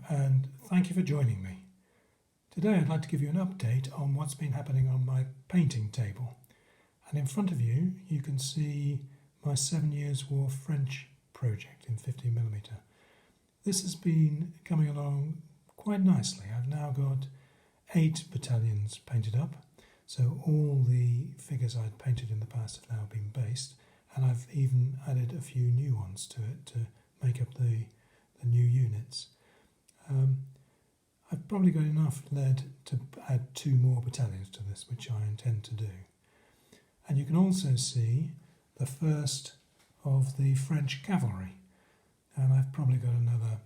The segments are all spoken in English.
and thank you for joining me. Today I'd like to give you an update on what's been happening on my painting table. And in front of you, you can see my 7 Years' War French project in 15mm. This has been coming along quite nicely. I've now got 8 battalions painted up, so all the figures I'd painted in the past have now been based, and I've even added a few new ones to it to make up the new units. I've probably got enough lead to add 2 more battalions to this, which I intend to do. And you can also see the first of the French cavalry, and I've probably got another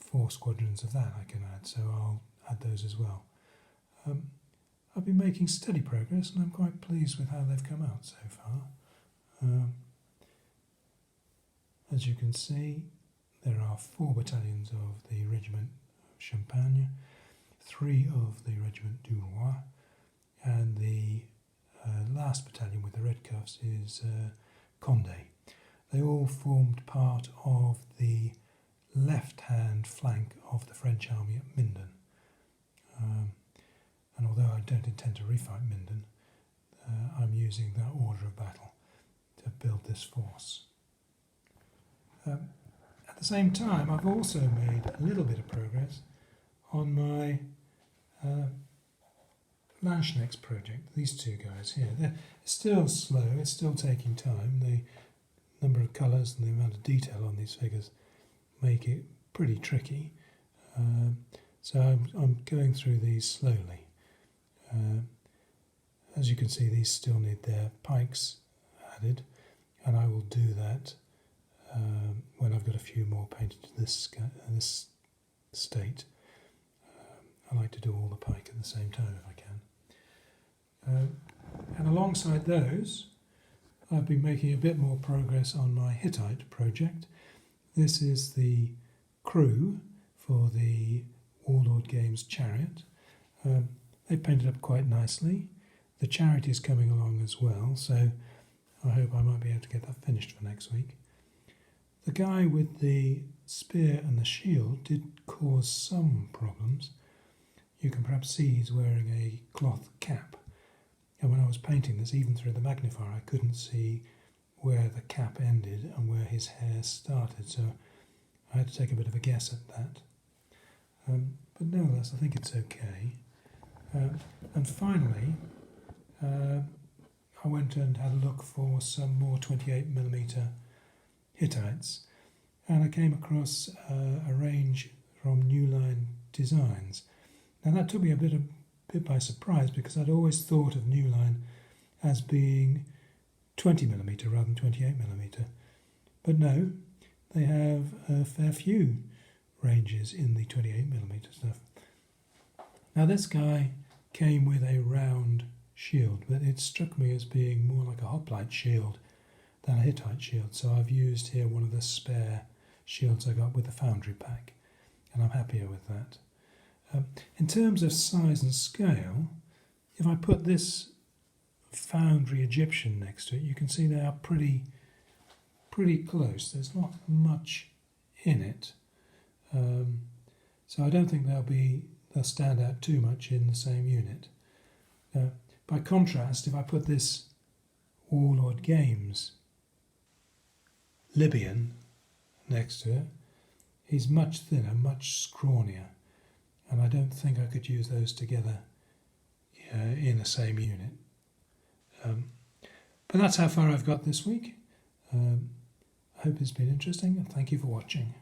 4 squadrons of that I can add, so I'll add those as well. I've been making steady progress, and I'm quite pleased with how they've come out so far. As you can see, there are 4 battalions of the regiment of Champagne, 3 of the regiment du Roi, and the last battalion with the red cuffs is Condé. They all formed part of the left-hand flank of the French army at Minden. And although I don't intend to refight Minden, I'm using that order of battle to build this force. At the same time, I've also made a little bit of progress on my Landsknecht project. These 2 guys here, they're still slow, it's still taking time. The number of colours and the amount of detail on these figures make it pretty tricky. So I'm going through these slowly. As you can see, these still need their pikes added, and I will do that when I've got a few more painted to this state. I like to do all the pike at the same time if I can. And alongside those, I've been making a bit more progress on my Hittite project. This is the crew for the Warlord Games chariot. They've painted up quite nicely. The chariot is coming along as well, so I hope I might be able to get that finished for next week. The guy with the spear and the shield did cause some problems. You can perhaps see he's wearing a cloth cap. And when I was painting this, even through the magnifier, I couldn't see where the cap ended and where his hair started, so I had to take a bit of a guess at that. But nevertheless, I think it's okay. And finally, I went and had a look for some more 28mm Hittites, and I came across a range from New Line Designs. Now that took me a bit by surprise, because I'd always thought of New Line as being 20mm rather than 28mm. But no, they have a fair few ranges in the 28mm stuff. Now this guy came with a round shield, but it struck me as being more like a hoplite shield than a Hittite shield, so I've used here one of the spare shields I got with the foundry pack, and I'm happier with that. In terms of size and scale, if I put this foundry Egyptian next to it, you can see they are pretty close. There's not much in it, so I don't think they'll stand out too much in the same unit. By contrast, if I put this Warlord Games Libyan next to it, he's much thinner, much scrawnier, and I don't think I could use those together in the same unit. But that's how far I've got this week. I hope it's been interesting, and thank you for watching.